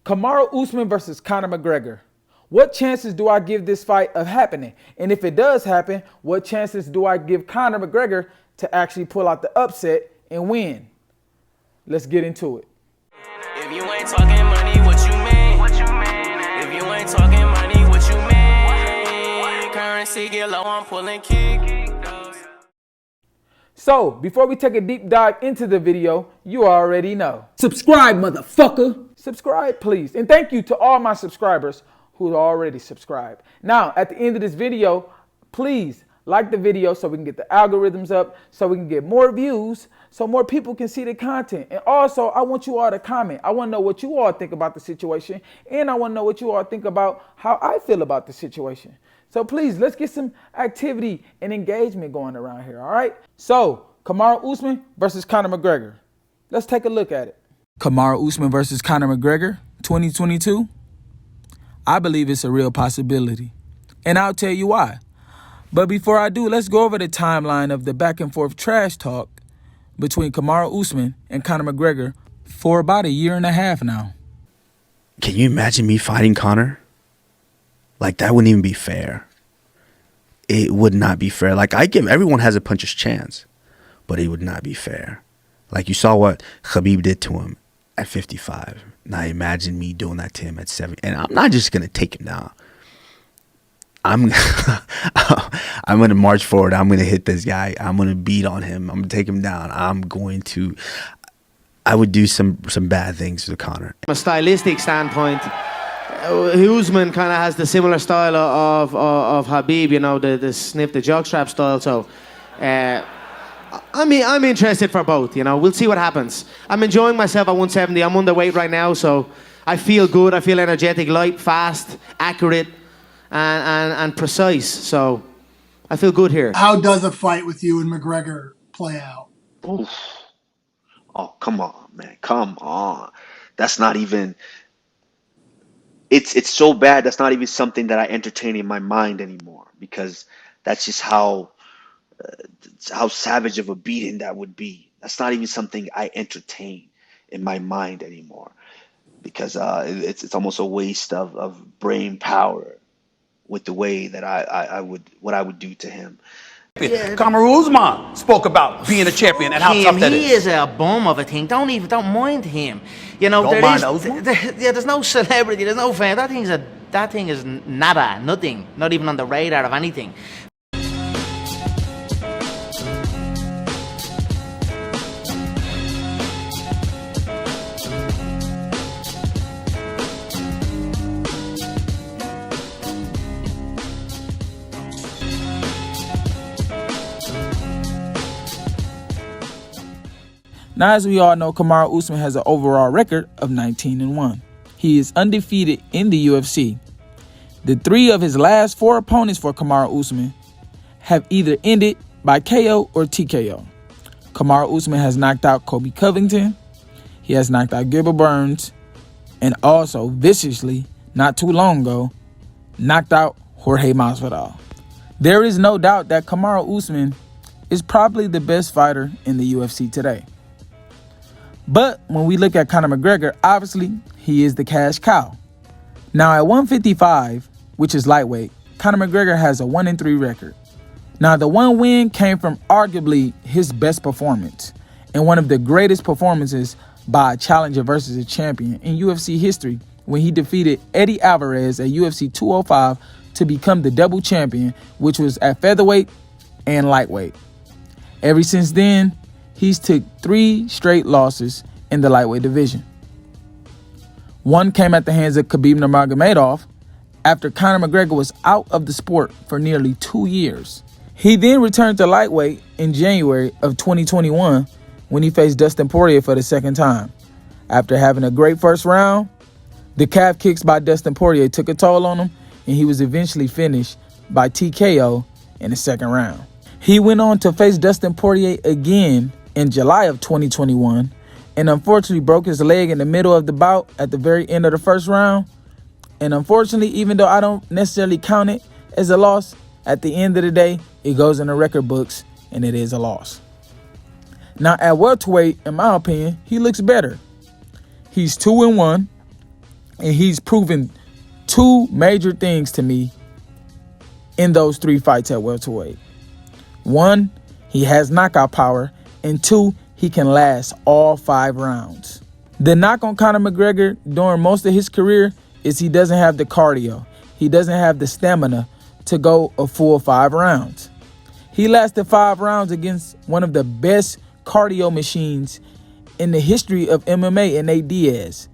Kamaru Usman versus Conor McGregor. What chances do I give this fight of happening? And if it does happen, what chances do I give Conor McGregor to actually pull out the upset and win? Let's get into it. If you ain't talking money, what you mean? If you ain't talking money, what you mean? Currency get low, I'm pulling kick. So, before we take a deep dive into the video, you already know. Subscribe, motherfucker! Subscribe, please. And thank you to all my subscribers who already subscribed. Now, at the end of this video, please like the video so we can get the algorithms up, so we can get more views, so more people can see the content. And also, I want you all to comment. I want to know what you all think about the situation, and I want to know what you all think about how I feel about the situation. So please, let's get some activity and engagement going around here, all right? So, Kamaru Usman versus Conor McGregor. Let's take a look at it. Kamaru Usman versus Conor McGregor, 2022. I believe it's a real possibility, and I'll tell you why. But before I do, let's go over the timeline of the back and forth trash talk between Kamaru Usman and Conor McGregor for about a year and a half now. Can you imagine me fighting Conor? Like, that wouldn't even be fair. It would not be fair. Like, everyone has a puncher's chance, but it would not be fair. Like, you saw what Khabib did to him at 55. Now imagine me doing that to him at 70. And I'm not just going to take him down. I'm going to march forward. I'm going to hit this guy. I'm going to beat on him. I'm going to take him down. I would do some bad things to Conor. From a stylistic standpoint, Usman kind of has the similar style of Khabib, you know, the sniff the jockstrap style. So, I'm interested for both. You know, we'll see what happens. I'm enjoying myself at 170. I'm underweight right now, so I feel good. I feel energetic, light, fast, accurate, and precise. So, I feel good here. How does a fight with you and McGregor play out? Oof. Oh, come on, man. Come on. That's not even... It's so bad that's not even something that I entertain in my mind anymore, because that's just how savage of a beating that would be. That's not even something I entertain in my mind anymore, because it's almost a waste of brain power with the way that I would do to him. Yeah. Kamaru Usman spoke about being a champion and how tough that is. He is a bum of a thing. Don't mind him. You know, there's no celebrity, there's no fan. That thing is nada, nothing. Not even on the radar of anything. Now, as we all know, Kamaru Usman has an overall record of 19-1. He is undefeated in the UFC. The 3 of his last 4 opponents for Kamaru Usman have either ended by KO or TKO. Kamaru Usman has knocked out Colby Covington, he has knocked out Gilbert Burns, and also, viciously, not too long ago, knocked out Jorge Masvidal. There is no doubt that Kamaru Usman is probably the best fighter in the UFC today. But when we look at Conor McGregor, obviously, he is the cash cow. Now, at 155, which is lightweight, Conor McGregor has a 1-3 record. Now, the one win came from arguably his best performance and one of the greatest performances by a challenger versus a champion in UFC history, when he defeated Eddie Alvarez at UFC 205 to become the double champion, which was at featherweight and lightweight. Ever since then, he's took 3 straight losses in the lightweight division. One came at the hands of Khabib Nurmagomedov after Conor McGregor was out of the sport for nearly 2 years. He then returned to lightweight in January of 2021 when he faced Dustin Poirier for the second time. After having a great first round, the calf kicks by Dustin Poirier took a toll on him, and he was eventually finished by TKO in the second round. He went on to face Dustin Poirier again in July of 2021 and unfortunately broke his leg in the middle of the bout at the very end of the first round. And unfortunately, even though I don't necessarily count it as a loss, at the end of the day, it goes in the record books and it is a loss. Now, at welterweight, in my opinion, he looks better. He's 2-1. And he's proven two major things to me in those 3 fights at welterweight. One, he has knockout power. And two, he can last all 5 rounds. The knock on Conor McGregor during most of his career is he doesn't have the cardio. He doesn't have the stamina to go a full 5 rounds. He lasted 5 rounds against one of the best cardio machines in the history of MMA in Nate Diaz.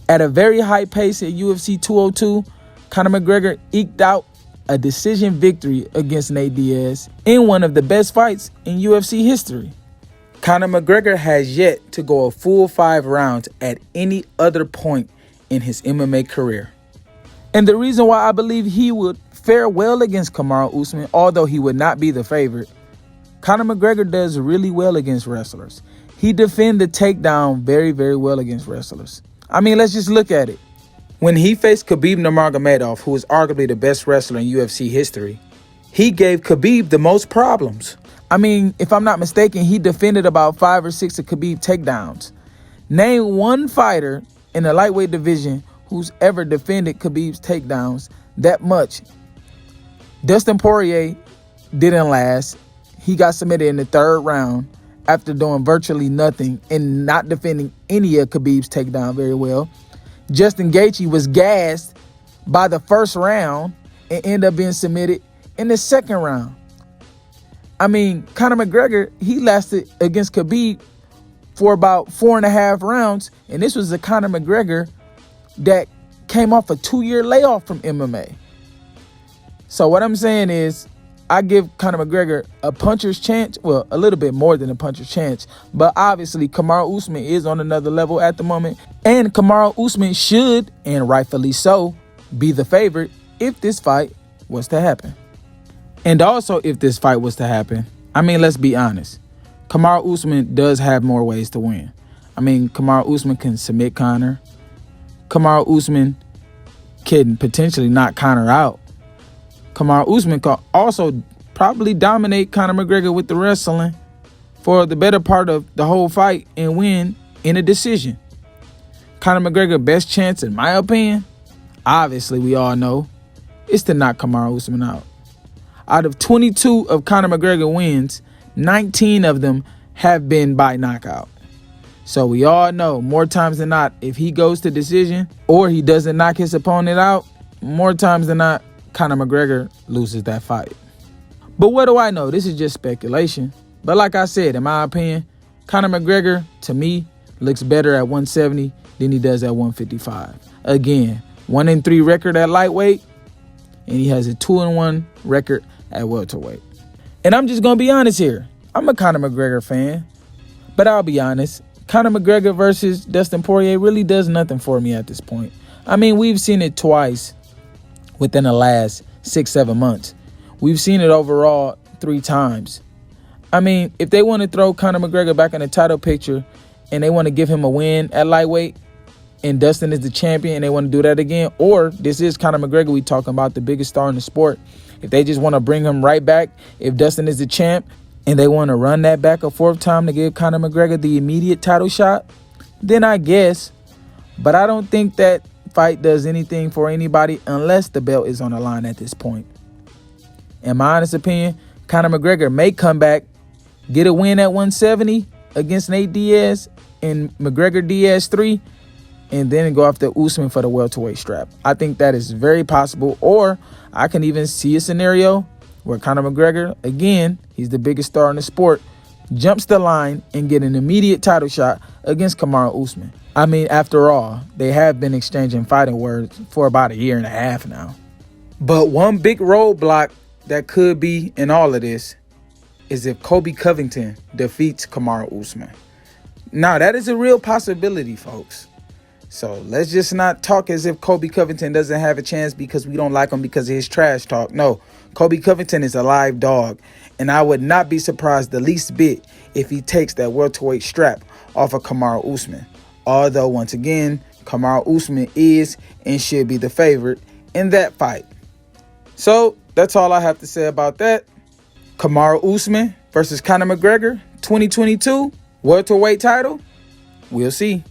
At a very high pace at UFC 202, Conor McGregor eked out a decision victory against Nate Diaz in one of the best fights in UFC history. Conor McGregor has yet to go a full 5 rounds at any other point in his MMA career. And the reason why I believe he would fare well against Kamaru Usman, although he would not be the favorite, Conor McGregor does really well against wrestlers. He defends the takedown very, very well against wrestlers. I mean, let's just look at it. When he faced Khabib Nurmagomedov, who is arguably the best wrestler in UFC history, he gave Khabib the most problems. I mean, if I'm not mistaken, he defended about 5 or 6 of Khabib takedowns. Name one fighter in the lightweight division who's ever defended Khabib's takedowns that much. Dustin Poirier didn't last. He got submitted in the 3rd round after doing virtually nothing and not defending any of Khabib's takedown very well. Justin Gaethje was gassed by the 1st round and ended up being submitted in the 2nd round. I mean, Conor McGregor, he lasted against Khabib for about 4.5 rounds, and this was a Conor McGregor that came off a 2-year layoff from MMA. So what I'm saying is, I give Conor McGregor a puncher's chance, well, a little bit more than a puncher's chance, but obviously Kamaru Usman is on another level at the moment, and Kamaru Usman should, and rightfully so, be the favorite if this fight was to happen. And also, if this fight was to happen, I mean, let's be honest, Kamaru Usman does have more ways to win. I mean, Kamaru Usman can submit Conor. Kamaru Usman can potentially knock Conor out. Kamaru Usman can also probably dominate Conor McGregor with the wrestling for the better part of the whole fight and win in a decision. Conor McGregor's best chance, in my opinion, obviously we all know, is to knock Kamaru Usman out. Out of 22 of Conor McGregor wins, 19 of them have been by knockout. So we all know, more times than not, if he goes to decision or he doesn't knock his opponent out, more times than not, Conor McGregor loses that fight. But what do I know? This is just speculation. But like I said, in my opinion, Conor McGregor, to me, looks better at 170 than he does at 155. Again, 1-3 record at lightweight, and he has a 2-1 record at welterweight. And I'm just going to be honest here. I'm a Conor McGregor fan. But I'll be honest, Conor McGregor versus Dustin Poirier really does nothing for me at this point. I mean, we've seen it twice within the last 6-7 months. We've seen it overall 3 times. I mean, if they want to throw Conor McGregor back in the title picture and they want to give him a win at lightweight and Dustin is the champion and they want to do that again, or this is Conor McGregor we talking about, the biggest star in the sport, if they just want to bring him right back, if Dustin is the champ and they want to run that back a 4th time to give Conor McGregor the immediate title shot, then I guess. But I don't think that fight does anything for anybody unless the belt is on the line at this point. In my honest opinion, Conor McGregor may come back, get a win at 170 against Nate Diaz and McGregor Diaz 3, and then go after Usman for the welterweight strap. I think that is very possible. Or I can even see a scenario where Conor McGregor, again, he's the biggest star in the sport, jumps the line and get an immediate title shot against Kamaru Usman. I mean, after all, they have been exchanging fighting words for about 1.5 years now. But one big roadblock that could be in all of this is if Colby Covington defeats Kamaru Usman. Now, that is a real possibility, folks. So let's just not talk as if Colby Covington doesn't have a chance because we don't like him because of his trash talk. No, Colby Covington is a live dog, and I would not be surprised the least bit if he takes that welterweight strap off of Kamaru Usman. Although, once again, Kamaru Usman is and should be the favorite in that fight. So that's all I have to say about that. Kamaru Usman versus Conor McGregor, 2022 welterweight title. We'll see.